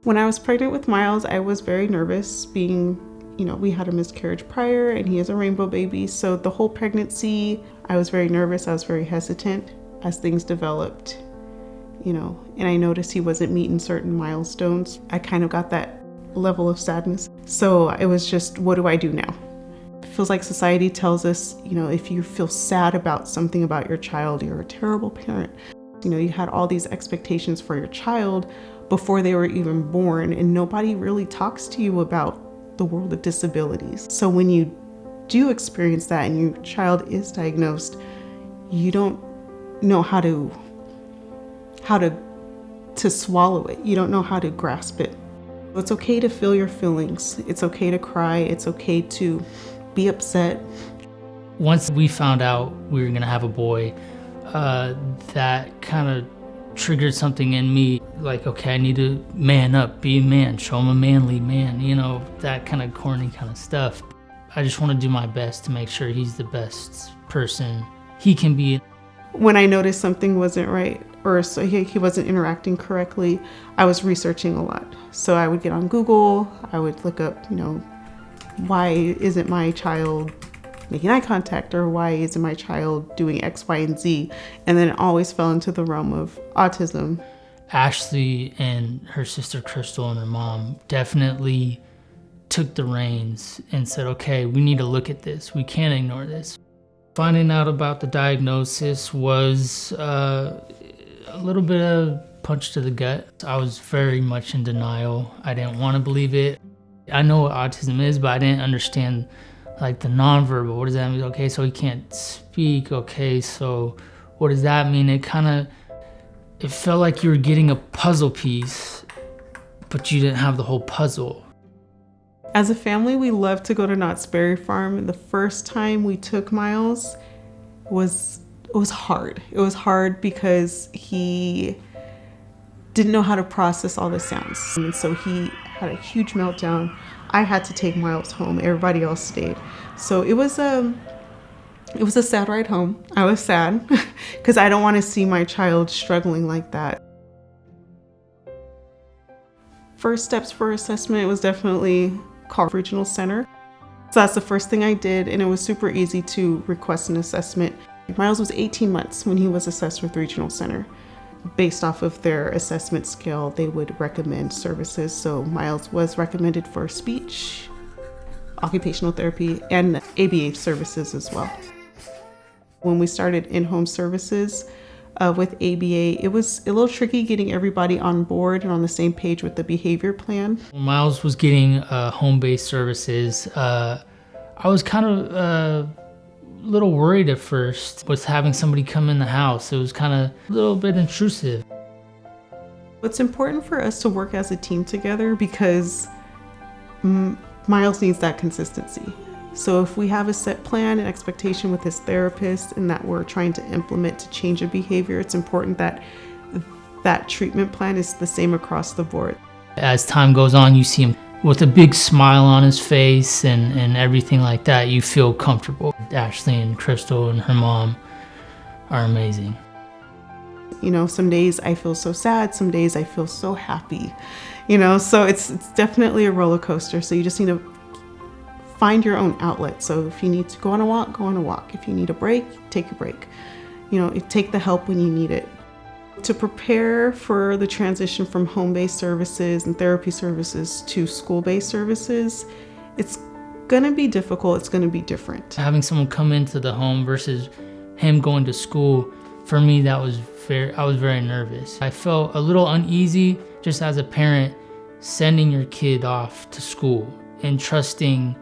When I was pregnant with Myles, I was very nervous being, we had a miscarriage prior and he is a rainbow baby. So the whole pregnancy, I was very nervous. I was very hesitant as things developed, and I noticed he wasn't meeting certain milestones. I kind of got that level of sadness. So it was just, what do I do now? It feels like society tells us, if you feel sad about something about your child, you're a terrible parent. You had all these expectations for your child before they were even born, and nobody really talks to you about the world of disabilities. So when you do experience that and your child is diagnosed, you don't know how to swallow it. You don't know how to grasp it. It's okay to feel your feelings. It's okay to cry. It's okay to be upset. Once we found out we were gonna have a boy, that kind of triggered something in me, like, okay, I need to man up, be a man, show him a manly man, that kind of corny kind of stuff. I just want to do my best to make sure he's the best person he can be. When I noticed something wasn't right, or so he wasn't interacting correctly, I was researching a lot. So I would get on Google, I would look up, why isn't my child making eye contact, or why isn't my child doing X, Y, and Z? And then it always fell into the realm of autism. Ashley and her sister Crystal and her mom definitely took the reins and said, okay, we need to look at this. We can't ignore this. Finding out about the diagnosis was a little bit of punch to the gut. I was very much in denial. I didn't want to believe it. I know what autism is, but I didn't understand like the nonverbal. What does that mean? Okay, so he can't speak. Okay, so what does that mean? It felt like you were getting a puzzle piece, but you didn't have the whole puzzle. As a family, we love to go to Knott's Berry Farm. The first time we took Myles it was hard. It was hard because he didn't know how to process all the sounds. And so he had a huge meltdown. I had to take Myles home. Everybody else stayed. So it was a sad ride home. I was sad because I don't want to see my child struggling like that. First steps for assessment was definitely call Regional Center. So that's the first thing I did, and it was super easy to request an assessment. Myles was 18 months when he was assessed with Regional Center. Based off of their assessment scale, they would recommend services. So Myles was recommended for speech, occupational therapy, and ABA services as well. When we started in-home services with ABA, it was a little tricky getting everybody on board and on the same page with the behavior plan. When Myles was getting home-based services, I was kind of a little worried at first with having somebody come in the house. It was kind of a little bit intrusive. It's important for us to work as a team together because Myles needs that consistency. So if we have a set plan and expectation with his therapist and that we're trying to implement to change a behavior, it's important that that treatment plan is the same across the board. As time goes on, you see him with a big smile on his face and everything like that. You feel comfortable. Ashley and Crystal and her mom are amazing. Some days I feel so sad, some days I feel so happy, so it's definitely a roller coaster. So you just need to find your own outlet. So if you need to go on a walk, go on a walk. If you need a break, take a break. Take the help when you need it. To prepare for the transition from home-based services and therapy services to school-based services, it's gonna be difficult, it's gonna be different. Having someone come into the home versus him going to school, for me, I was very nervous. I felt a little uneasy just as a parent sending your kid off to school and trusting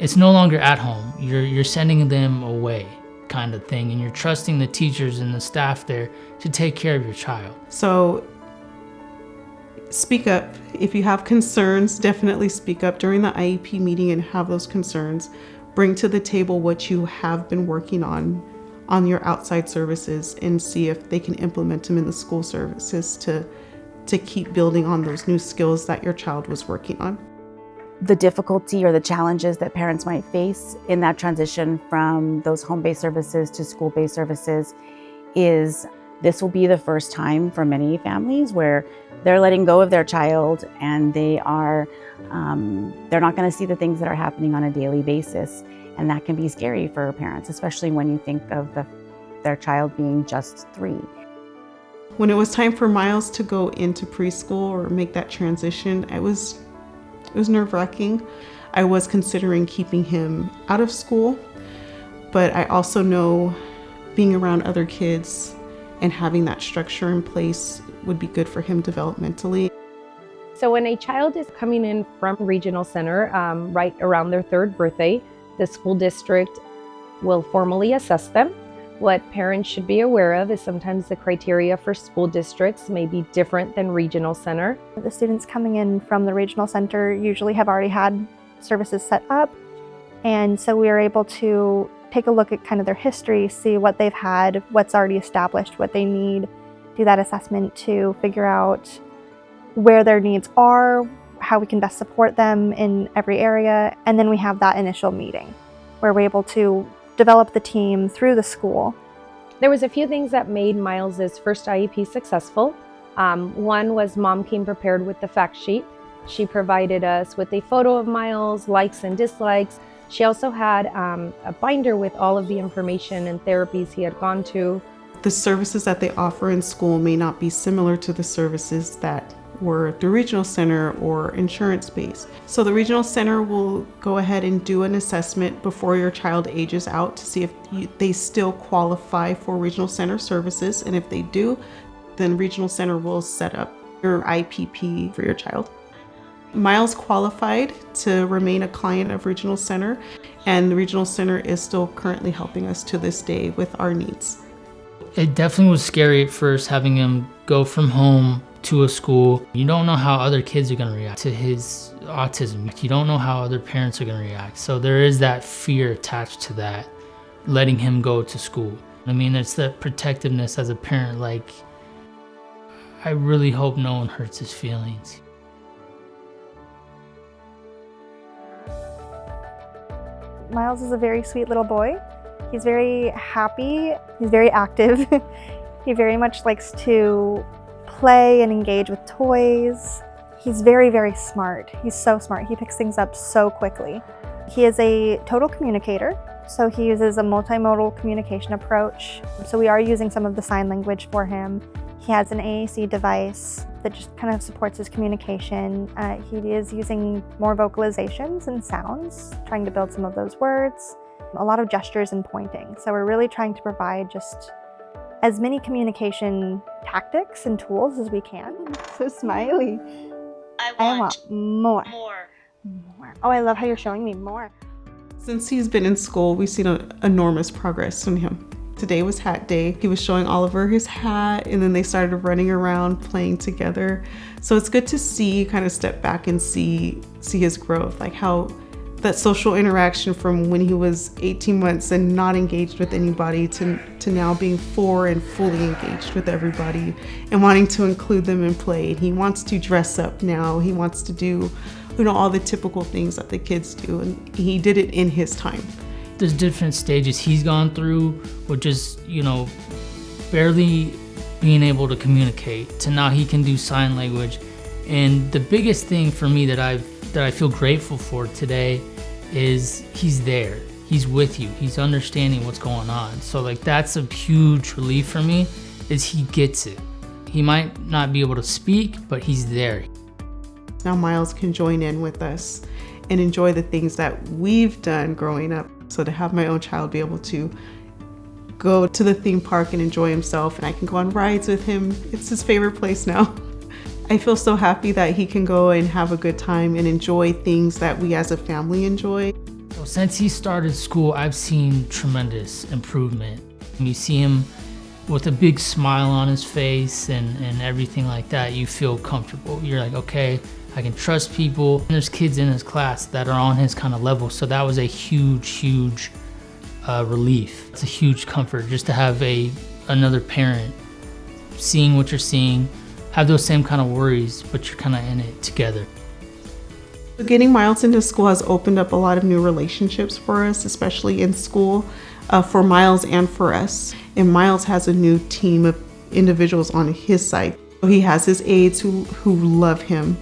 it's no longer at home. You're sending them away kind of thing, and you're trusting the teachers and the staff there to take care of your child. So speak up. If you have concerns, definitely speak up during the IEP meeting and have those concerns. Bring to the table what you have been working on your outside services and see if they can implement them in the school services to keep building on those new skills that your child was working on. The difficulty or the challenges that parents might face in that transition from those home-based services to school-based services is This will be the first time for many families where they're letting go of their child and they're not going to see the things that are happening on a daily basis. And that can be scary for parents, especially when you think of their child being just 3. When it was time for Myles to go into preschool or make that transition, it was nerve-wracking. I was considering keeping him out of school, but I also know being around other kids and having that structure in place would be good for him developmentally. So when a child is coming in from Regional Center right around their 3rd birthday, the school district will formally assess them. What parents should be aware of is sometimes the criteria for school districts may be different than Regional Center. The students coming in from the Regional Center usually have already had services set up, and so we are able to take a look at kind of their history, see what they've had, what's already established, what they need, do that assessment to figure out where their needs are, how we can best support them in every area, and then we have that initial meeting where we're able to develop the team through the school. There was a few things that made Myles' first IEP successful. One was Mom came prepared with the fact sheet. She provided us with a photo of Myles, likes and dislikes. She also had a binder with all of the information and therapies he had gone to. The services that they offer in school may not be similar to the services that were the Regional Center or insurance-based. So the Regional Center will go ahead and do an assessment before your child ages out to see if they still qualify for Regional Center services. And if they do, then Regional Center will set up your IPP for your child. Myles qualified to remain a client of Regional Center, and the Regional Center is still currently helping us to this day with our needs. It definitely was scary at first having him go from home to a school. You don't know how other kids are going to react to his autism. You don't know how other parents are going to react. So there is that fear attached to that, letting him go to school. I mean, it's that protectiveness as a parent, like, I really hope no one hurts his feelings. Myles is a very sweet little boy. He's very happy, he's very active. He very much likes to play and engage with toys. He's very, very smart. He's so smart. He picks things up so quickly. He is a total communicator, so he uses a multimodal communication approach. So we are using some of the sign language for him. He has an AAC device that just kind of supports his communication. He is using more vocalizations and sounds, trying to build some of those words, a lot of gestures and pointing. So we're really trying to provide just as many communication tactics and tools as we can. So smiley. I want more. More. Oh, I love how you're showing me more. Since he's been in school, we've seen an enormous progress in him. Today was hat day. He was showing Oliver his hat, and then they started running around playing together. So it's good to see, kind of step back and see his growth, like how that social interaction from when he was 18 months and not engaged with anybody to now being 4 and fully engaged with everybody and wanting to include them in play. He wants to dress up now. He wants to do, all the typical things that the kids do, and he did it in his time. There's different stages he's gone through with just, barely being able to communicate to now he can do sign language. And the biggest thing for me that I feel grateful for today is he's there. He's with you. He's understanding what's going on. So that's a huge relief for me, is he gets it. He might not be able to speak, but he's there. Now Myles can join in with us and enjoy the things that we've done growing up. So to have my own child be able to go to the theme park and enjoy himself, and I can go on rides with him. It's his favorite place now. I feel so happy that he can go and have a good time and enjoy things that we as a family enjoy. So since he started school, I've seen tremendous improvement. You see him with a big smile on his face and everything like that. You feel comfortable. You're like, okay, I can trust people. And there's kids in his class that are on his kind of level. So that was a huge relief. It's a huge comfort just to have another parent seeing what you're seeing, have those same kind of worries, but you're kind of in it together. Getting Myles into school has opened up a lot of new relationships for us, especially in school, for Myles and for us. And Myles has a new team of individuals on his side. He has his aides who love him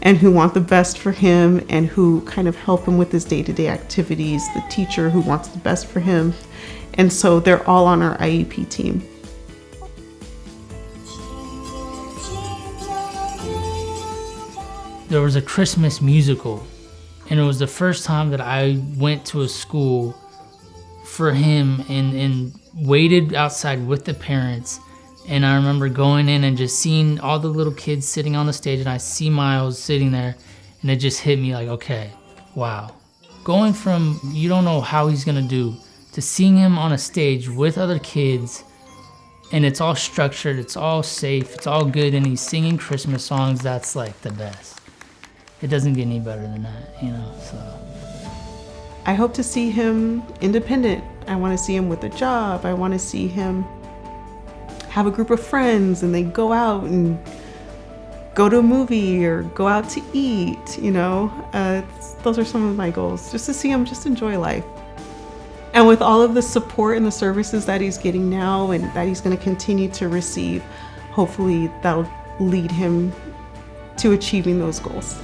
and who want the best for him and who kind of help him with his day-to-day activities, the teacher who wants the best for him. And so they're all on our IEP team. There was a Christmas musical, and it was the first time that I went to a school for him and waited outside with the parents. And I remember going in and just seeing all the little kids sitting on the stage, and I see Myles sitting there, and it just hit me like, okay, wow. Going from you don't know how he's gonna do to seeing him on a stage with other kids, and it's all structured, it's all safe, it's all good, and he's singing Christmas songs, that's like the best. It doesn't get any better than that, you know, so. I hope to see him independent. I want to see him with a job. I want to see him have a group of friends and they go out and go to a movie or go out to eat, you know. Those are some of my goals, just to see him just enjoy life. And with all of the support and the services that he's getting now and that he's going to continue to receive, hopefully that'll lead him to achieving those goals.